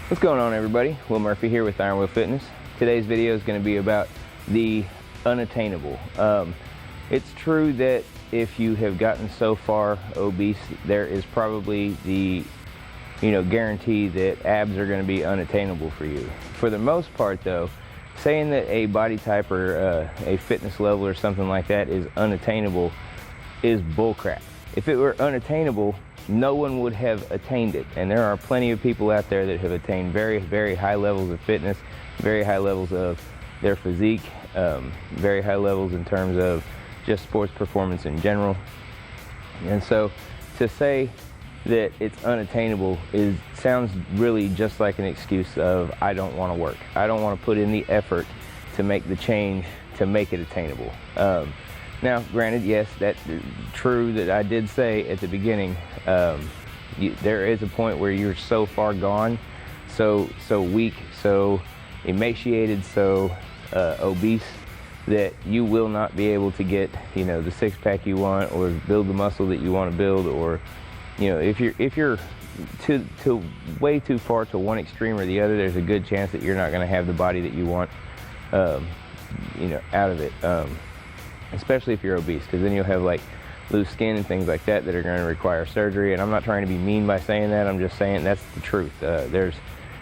What's going on, everybody? Will Murphy here with Iron Will Fitness. Today's video is going to be about the unattainable. It's true that if you have gotten so far obese, there is probably the guarantee that abs are going to be unattainable for you. For the most part, though, saying that a body type or a fitness level or something like that is unattainable is bullcrap. If it were unattainable, no one would have attained it. And there are plenty of people out there that have attained very, very high levels of fitness, very high levels of their physique, very high levels in terms of just sports performance in general. And so to say that it's unattainable sounds really just like an excuse of, I don't want to work. I don't want to put in the effort to make the change to make it attainable. Now, granted, yes, that's true that I did say at the beginning, there is a point where you're so far gone, so weak, so emaciated, so obese, that you will not be able to get, the six-pack you want, or build the muscle that you want to build, or, if you're way too far to one extreme or the other, there's a good chance that you're not going to have the body that you want, out of it. Especially if you're obese, because then you'll have like loose skin and things like that are going to require surgery. And I'm not trying to be mean by saying that, I'm just saying that's the truth. There's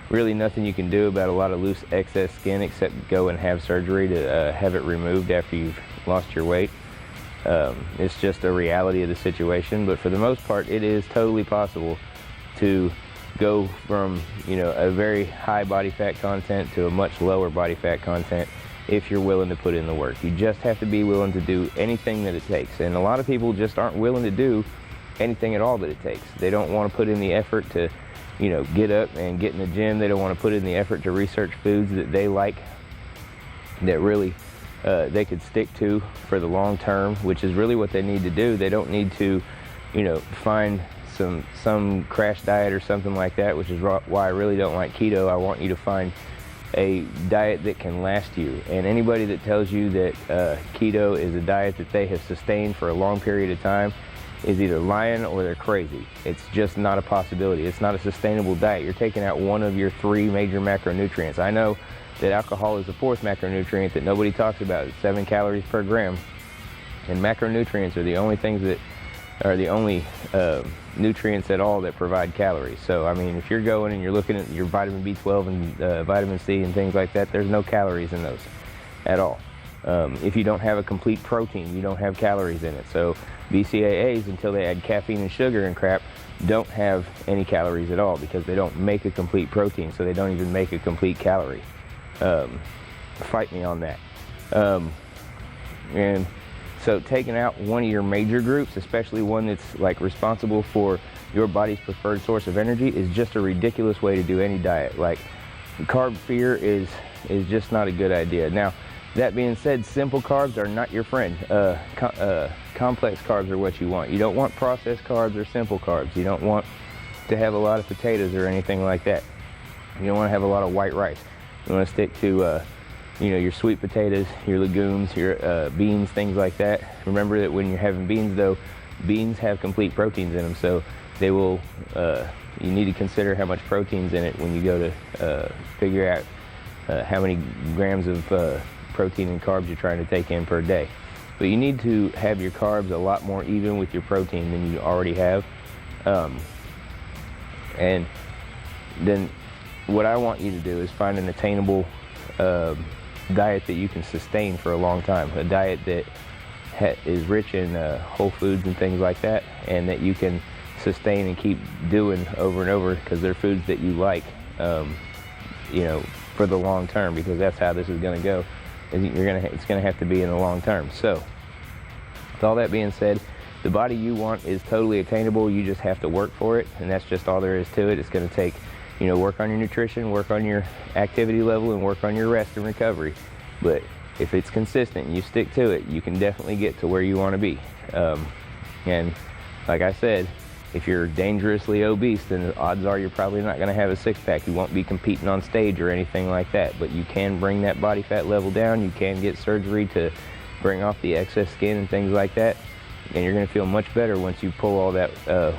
really nothing you can do about a lot of loose excess skin except go and have surgery to have it removed after you've lost your weight. It's just a reality of the situation, but for the most part it is totally possible to go from a very high body fat content to a much lower body fat content if you're willing to put in the work. You just have to be willing to do anything that it takes. And a lot of people just aren't willing to do anything at all that it takes. They don't want to put in the effort to, get up and get in the gym. They don't want to put in the effort to research foods that they like, that really they could stick to for the long term, which is really what they need to do. They don't need to, find some crash diet or something like that, which is why I really don't like keto. I want you to find a diet that can last you. And anybody that tells you that keto is a diet that they have sustained for a long period of time is either lying or they're crazy. It's just not a possibility. It's not a sustainable diet. You're taking out one of your three major macronutrients. I know that alcohol is the fourth macronutrient that nobody talks about. It's 7 calories per gram. And macronutrients are the only things that are the only nutrients at all that provide calories. So I mean, if you're going and you're looking at your vitamin B12 and vitamin C and things like that, there's no calories in those at all. If you don't have a complete protein, you don't have calories in it. So BCAAs, until they add caffeine and sugar and crap, don't have any calories at all, because they don't make a complete protein, so they don't even make a complete calorie. Fight me on that. And so taking out one of your major groups, especially one that's like responsible for your body's preferred source of energy, is just a ridiculous way to do any diet. Like, carb fear is just not a good idea. Now, that being said, simple carbs are not your friend. Complex carbs are what you want. You don't want processed carbs or simple carbs. You don't want to have a lot of potatoes or anything like that. You don't want to have a lot of white rice. You want to stick to your sweet potatoes, your legumes, your beans, things like that. Remember that when you're having beans, though, beans have complete proteins in them, so they will, you need to consider how much protein's in it when you go to figure out how many grams of protein and carbs you're trying to take in per day. But you need to have your carbs a lot more even with your protein than you already have. And then what I want you to do is find an attainable diet that you can sustain for a long time, a diet that is rich in whole foods and things like that, and that you can sustain and keep doing over and over, because they're foods that you like, for the long term, because that's how this is going to go. It's going to have to be in the long term. So, with all that being said, the body you want is totally attainable. You just have to work for it, and that's just all there is to it. It's going to take work on your nutrition, work on your activity level, and work on your rest and recovery. But if it's consistent and you stick to it, you can definitely get to where you want to be. And like I said, if you're dangerously obese, then the odds are you're probably not going to have a six-pack. You won't be competing on stage or anything like that. But you can bring that body fat level down. You can get surgery to bring off the excess skin and things like that. And you're going to feel much better once you pull all that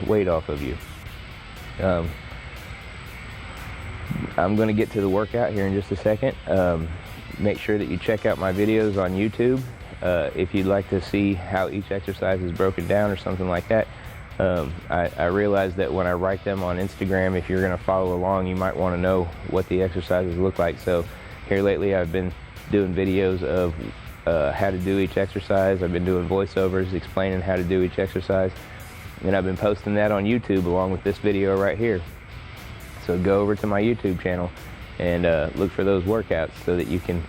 weight off of you. I'm going to get to the workout here in just a second. Make sure that you check out my videos on YouTube if you'd like to see how each exercise is broken down or something like that. I realize that when I write them on Instagram, if you're going to follow along, you might want to know what the exercises look like. So here lately I've been doing videos of how to do each exercise. I've been doing voiceovers explaining how to do each exercise, and I've been posting that on YouTube along with this video right here. So go over to my YouTube channel and look for those workouts so that you can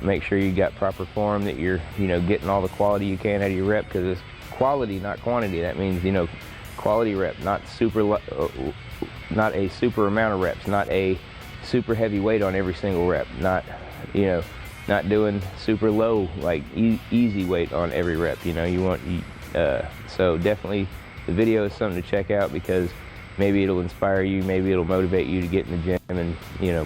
make sure you got proper form, that you're getting all the quality you can out of your rep, because it's quality, not quantity. That means quality rep, not a super amount of reps, not a super heavy weight on every single rep, not doing super low, like easy weight on every rep. So definitely the video is something to check out, because maybe it'll inspire you, maybe it'll motivate you to get in the gym and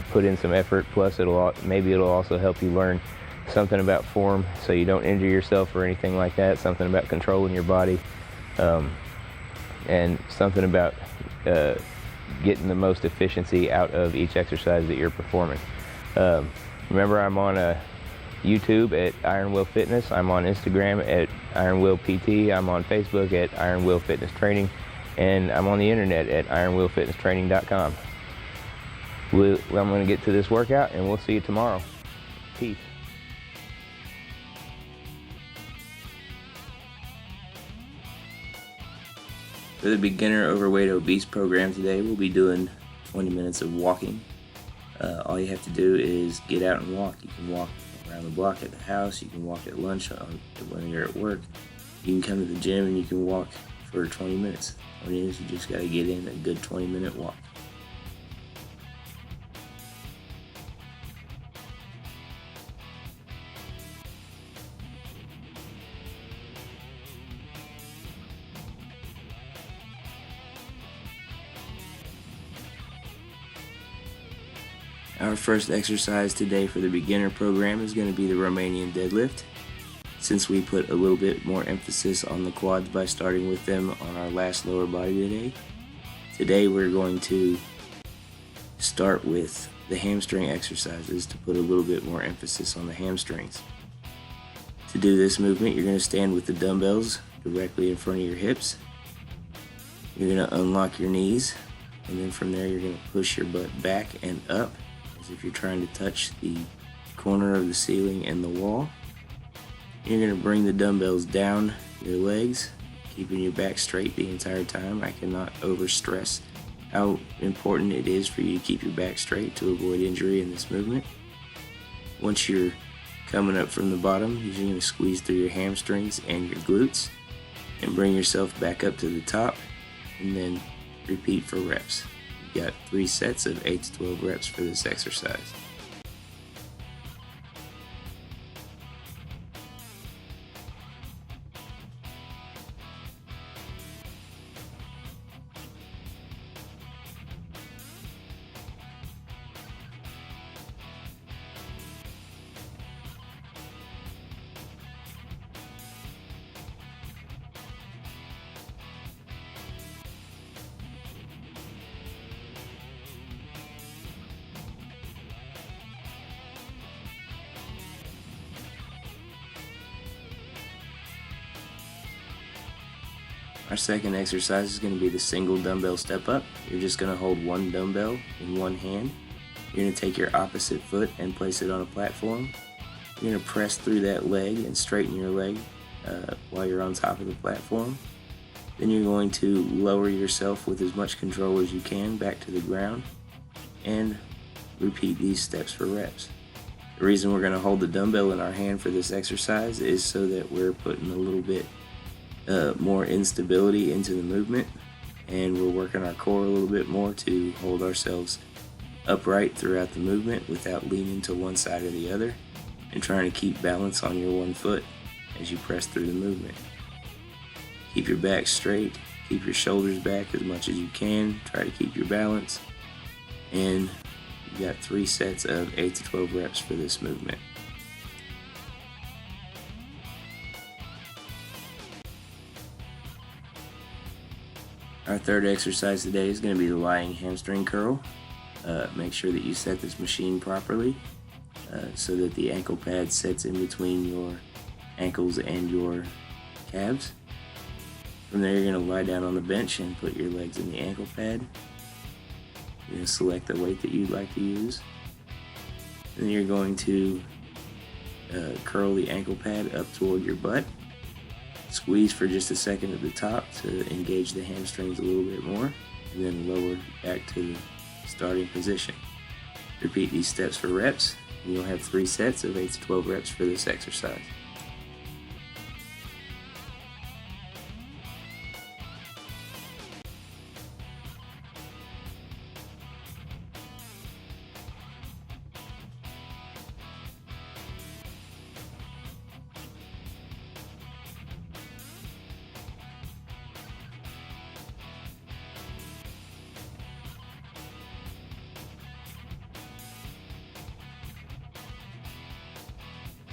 put in some effort. Plus maybe it'll also help you learn something about form so you don't injure yourself or anything like that, something about controlling your body, and something about getting the most efficiency out of each exercise that you're performing. Remember, I'm on YouTube at Iron Will Fitness. I'm on Instagram at Iron Will PT. I'm on Facebook at Iron Will Fitness Training, and I'm on the internet at ironwillfitnesstraining.com. I'm going to get to this workout, and we'll see you tomorrow. Peace. For the beginner overweight obese program today, we'll be doing 20 minutes of walking. All you have to do is get out and walk. You can walk around the block at the house, you can walk at lunch when you're at work, you can come to the gym and you can walk for 20 minutes. All it is, you just got to get in a good 20-minute walk. Our first exercise today for the beginner program is going to be the Romanian deadlift. Since we put a little bit more emphasis on the quads by starting with them on our last lower body today we're going to start with the hamstring exercises to put a little bit more emphasis on the hamstrings. To do this movement, you're going to stand with the dumbbells directly in front of your hips. You're going to unlock your knees, and then from there you're going to push your butt back and up, as if you're trying to touch the corner of the ceiling and the wall. You're going to bring the dumbbells down your legs, keeping your back straight the entire time. I cannot overstress how important it is for you to keep your back straight to avoid injury in this movement. Once you're coming up from the bottom, you're going to squeeze through your hamstrings and your glutes and bring yourself back up to the top, and then repeat for reps. You've got 3 sets of 8 to 12 reps for this exercise. Our second exercise is going to be the single dumbbell step up. You're just going to hold one dumbbell in one hand. You're going to take your opposite foot and place it on a platform. You're going to press through that leg and straighten your leg while you're on top of the platform. Then you're going to lower yourself with as much control as you can back to the ground and repeat these steps for reps. The reason we're going to hold the dumbbell in our hand for this exercise is so that we're putting a little bit more instability into the movement, and we're working our core a little bit more to hold ourselves upright throughout the movement without leaning to one side or the other, and trying to keep balance on your one foot as you press through the movement. Keep your back straight, keep your shoulders back as much as you can, try to keep your balance, and you've got 3 sets of 8 to 12 reps for this movement. Our third exercise today is going to be the lying hamstring curl. Make sure that you set this machine properly so that the ankle pad sits in between your ankles and your calves. From there, you're going to lie down on the bench and put your legs in the ankle pad. You're going to select the weight that you'd like to use. And then you're going to curl the ankle pad up toward your butt. Squeeze for just a second at the top to engage the hamstrings a little bit more, and then lower back to the starting position. Repeat these steps for reps, and you'll have 3 sets of 8 to 12 reps for this exercise.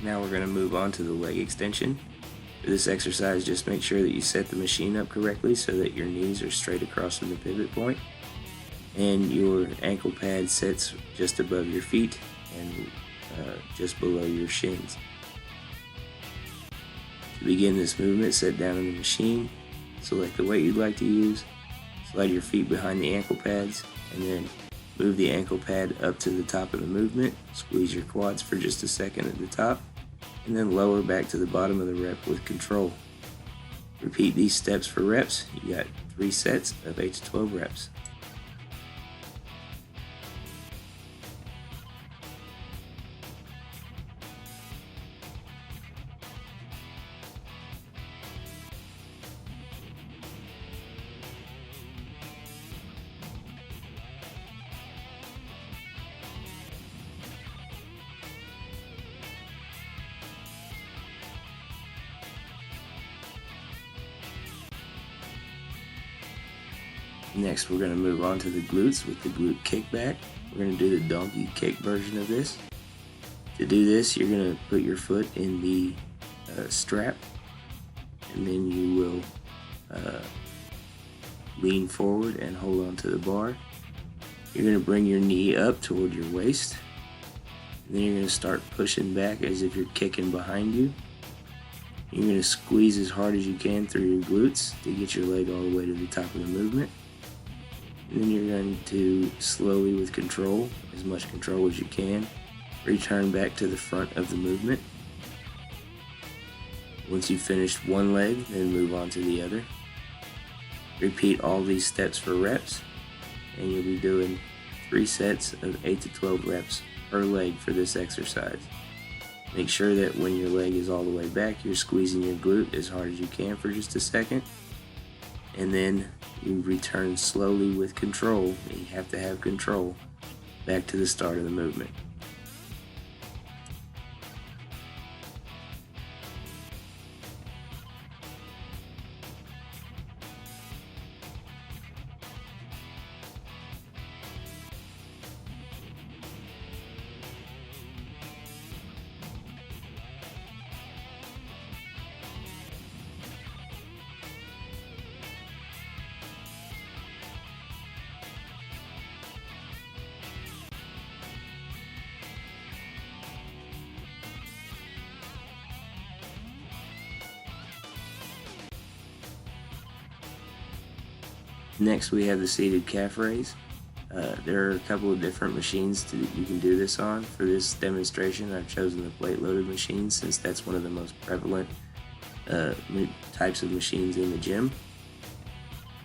Now we're going to move on to the leg extension. For this exercise, just make sure that you set the machine up correctly so that your knees are straight across from the pivot point and your ankle pad sits just above your feet and just below your shins. To begin this movement, sit down in the machine, select the weight you'd like to use, slide your feet behind the ankle pads, and then move the ankle pad up to the top of the movement, squeeze your quads for just a second at the top, and then lower back to the bottom of the rep with control. Repeat these steps for reps. You got 3 sets of 8 to 12 reps. Next, we're going to move on to the glutes with the glute kickback. We're going to do the donkey kick version of this. To do this, you're going to put your foot in the strap, and then you will lean forward and hold on to the bar. You're going to bring your knee up toward your waist, and then you're going to start pushing back as if you're kicking behind you. You're going to squeeze as hard as you can through your glutes to get your leg all the way to the top of the movement. And then you're going to slowly, with control, as much control as you can, return back to the front of the movement. Once you've finished one leg, then move on to the other. Repeat all these steps for reps, and you'll be doing 3 sets of 8 to 12 reps per leg for this exercise. Make sure that when your leg is all the way back, you're squeezing your glute as hard as you can for just a second. And then you return slowly with control, and you have to have control, back to the start of the movement. Next, we have the seated calf raise. There are a couple of different machines that you can do this on. For this demonstration, I've chosen the plate-loaded machine since that's one of the most prevalent types of machines in the gym.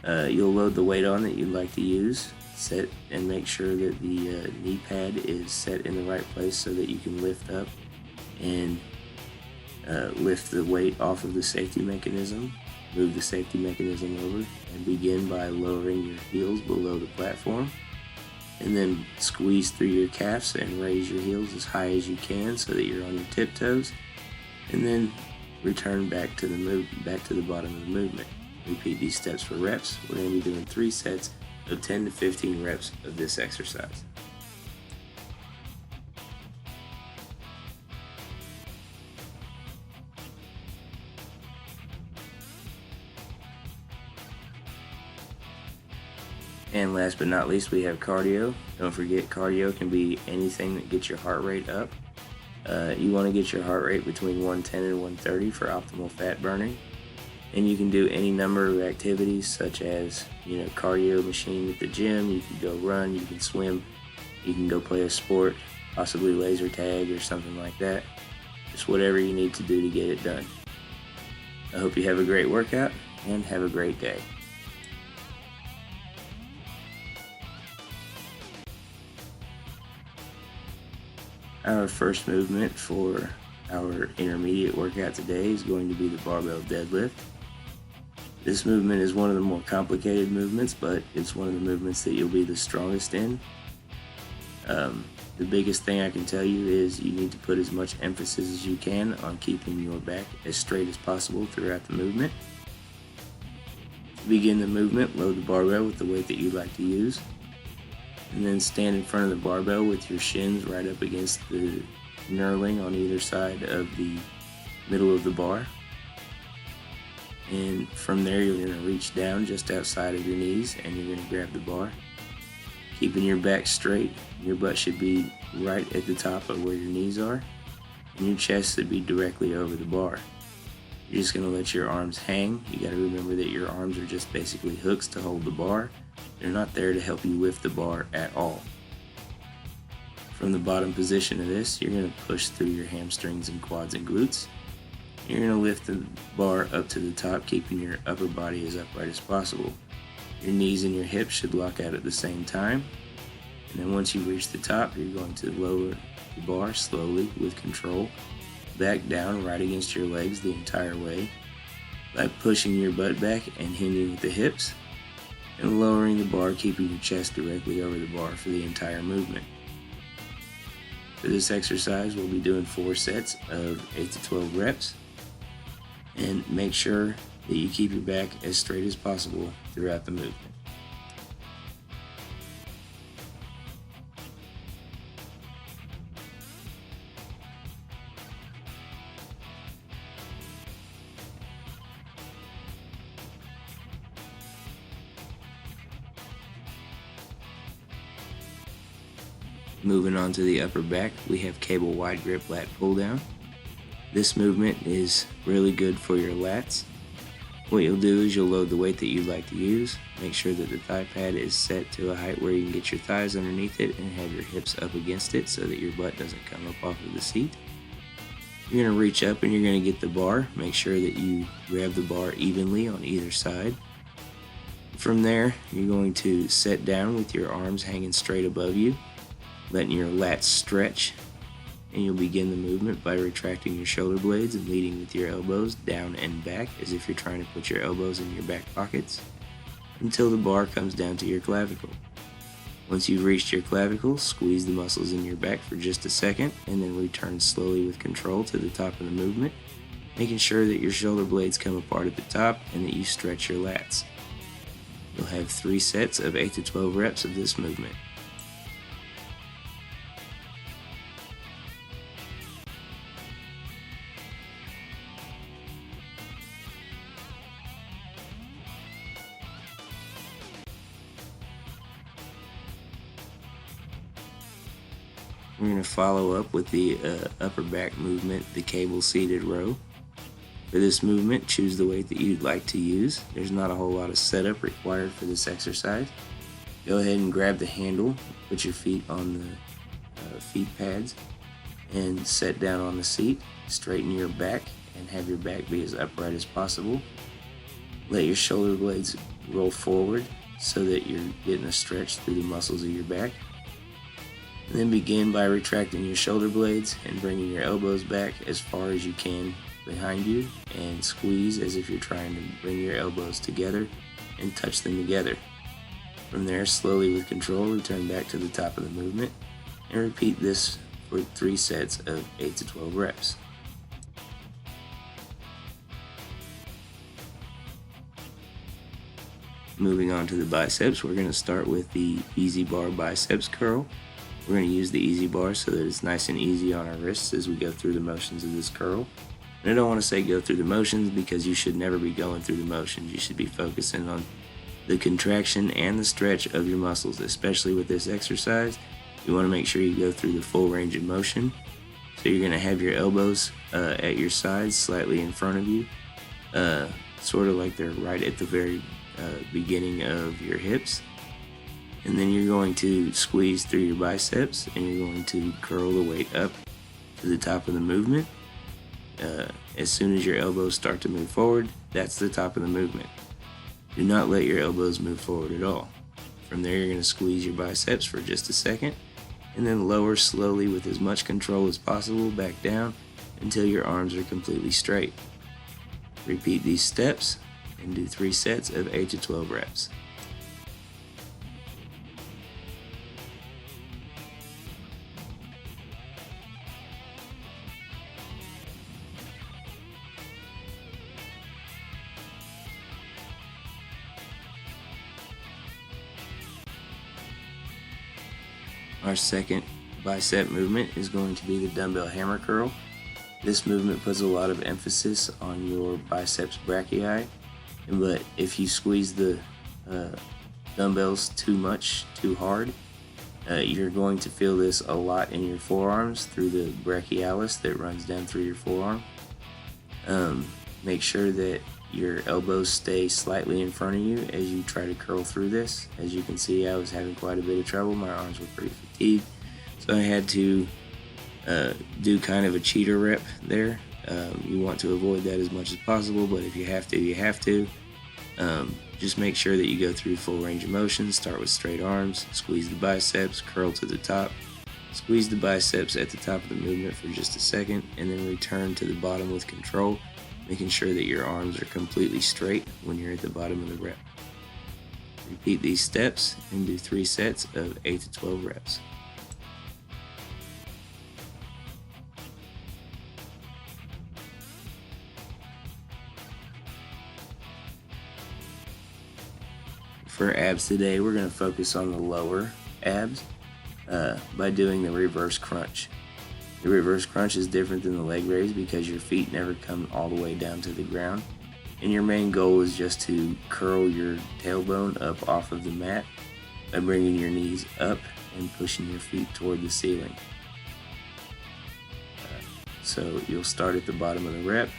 You'll load the weight on that you'd like to use, set and make sure that the knee pad is set in the right place so that you can lift up and lift the weight off of the safety mechanism. Move the safety mechanism over and begin by lowering your heels below the platform, and then squeeze through your calves and raise your heels as high as you can so that you're on your tiptoes, and then return back to the bottom of the movement. Repeat these steps for reps. We're going to be doing 3 sets of 10 to 15 reps of this exercise. And last but not least, we have cardio. Don't forget, cardio can be anything that gets your heart rate up. You want to get your heart rate between 110 and 130 for optimal fat burning. And you can do any number of activities such as, cardio machine at the gym. You can go run, you can swim, you can go play a sport, possibly laser tag or something like that. Just whatever you need to do to get it done. I hope you have a great workout and have a great day. Our first movement for our intermediate workout today is going to be the barbell deadlift. This movement is one of the more complicated movements, but it's one of the movements that you'll be the strongest in. The biggest thing I can tell you is you need to put as much emphasis as you can on keeping your back as straight as possible throughout the movement. To begin the movement, load the barbell with the weight that you'd like to use, and then stand in front of the barbell with your shins right up against the knurling on either side of the middle of the bar. And from there, you're going to reach down just outside of your knees and you're going to grab the bar. Keeping your back straight, your butt should be right at the top of where your knees are, and your chest should be directly over the bar. You're just going to let your arms hang. You got to remember that your arms are just basically hooks to hold the bar. They're not there to help you lift the bar at all. From the bottom position of this, you're going to push through your hamstrings and quads and glutes. You're going to lift the bar up to the top, keeping your upper body as upright as possible. Your knees and your hips should lock out at the same time. And then once you reach the top, you're going to lower the bar slowly with control, back down right against your legs the entire way by pushing your butt back and hinging with the hips, and lowering the bar, keeping your chest directly over the bar for the entire movement. For this exercise, we'll be doing 4 sets of 8 to 12 reps, and make sure that you keep your back as straight as possible throughout the movement. Moving on to the upper back, we have cable wide grip lat pull down. This movement is really good for your lats. What you'll do is you'll load the weight that you'd like to use. Make sure that the thigh pad is set to a height where you can get your thighs underneath it and have your hips up against it so that your butt doesn't come up off of the seat. You're going to reach up and you're going to get the bar. Make sure that you grab the bar evenly on either side. From there, you're going to set down with your arms hanging straight above you, letting your lats stretch, and you'll begin the movement by retracting your shoulder blades and leading with your elbows down and back as if you're trying to put your elbows in your back pockets until the bar comes down to your clavicle. Once you've reached your clavicle, squeeze the muscles in your back for just a second and then return slowly with control to the top of the movement, making sure that your shoulder blades come apart at the top and that you stretch your lats. You'll have 3 sets of 8 to 12 reps of this movement. We're going to follow up with the upper back movement, the cable seated row. For this movement, choose the weight that you'd like to use. There's not a whole lot of setup required for this exercise. Go ahead and grab the handle, put your feet on the feet pads, and set down on the seat. Straighten your back and have your back be as upright as possible. Let your shoulder blades roll forward so that you're getting a stretch through the muscles of your back. And then begin by retracting your shoulder blades and bringing your elbows back as far as you can behind you, and squeeze as if you're trying to bring your elbows together and touch them together. From there, slowly with control, return back to the top of the movement and repeat this for 3 sets of 8 to 12 reps. Moving on to the biceps, we're going to start with the easy bar biceps curl. We're going to use the easy bar so that it's nice and easy on our wrists as we go through the motions of this curl. And I don't want to say go through the motions because you should never be going through the motions. You should be focusing on the contraction and the stretch of your muscles, especially with this exercise. You want to make sure you go through the full range of motion. So you're going to have your elbows at your sides, slightly in front of you, sort of like they're right at the very beginning of your hips. And then you're going to squeeze through your biceps, and you're going to curl the weight up to the top of the movement. As soon as your elbows start to move forward, that's the top of the movement. Do not let your elbows move forward at all. From there, you're going to squeeze your biceps for just a second, and then lower slowly with as much control as possible back down until your arms are completely straight. Repeat these steps and do 3 sets of 8 to 12 reps. Our second bicep movement is going to be the dumbbell hammer curl. This movement puts a lot of emphasis on your biceps brachii, but if you squeeze the dumbbells too much, too hard, you're going to feel this a lot in your forearms through the brachialis that runs down through your forearm. Make sure that your elbows stay slightly in front of you as you try to curl through this. As you can see, I was having quite a bit of trouble. My arms were pretty fatigued, so I had to do kind of a cheater rep there. You want to avoid that as much as possible, but if you have to, you have to. Just make sure that you go through full range of motion. Start with straight arms, squeeze the biceps, curl to the top, squeeze the biceps at the top of the movement for just a second, and then return to the bottom with control, making sure that your arms are completely straight when you're at the bottom of the rep. Repeat these steps and do 3 sets of 8 to 12 reps. For abs today, we're going to focus on the lower abs by doing the reverse crunch. The reverse crunch is different than the leg raise because your feet never come all the way down to the ground, and your main goal is just to curl your tailbone up off of the mat by bringing your knees up and pushing your feet toward the ceiling. So you'll start at the bottom of the rep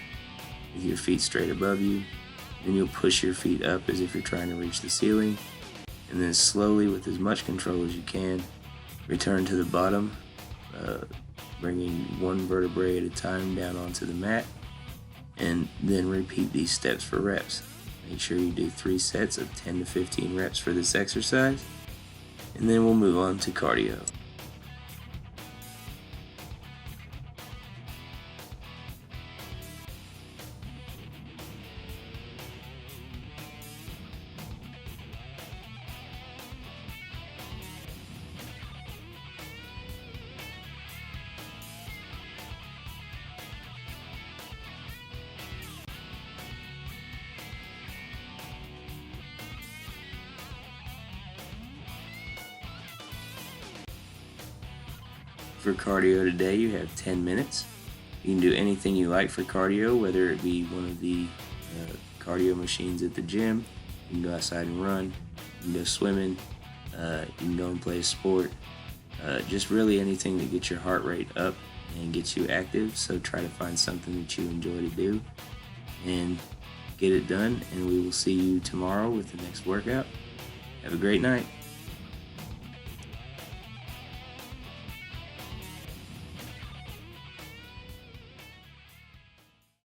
with your feet straight above you, then you'll push your feet up as if you're trying to reach the ceiling, and then slowly, with as much control as you can, return to the bottom, bringing one vertebrae at a time down onto the mat, and then repeat these steps for reps. Make sure you do 3 sets of 10 to 15 reps for this exercise, and then we'll move on to cardio. For cardio today, you have 10 minutes. You can do anything you like for cardio, whether it be one of the cardio machines at the gym. You can go outside and run. You can go swimming. You can go and play a sport. Just really anything that gets your heart rate up and gets you active. So try to find something that you enjoy to do and get it done. And we will see you tomorrow with the next workout. Have a great night.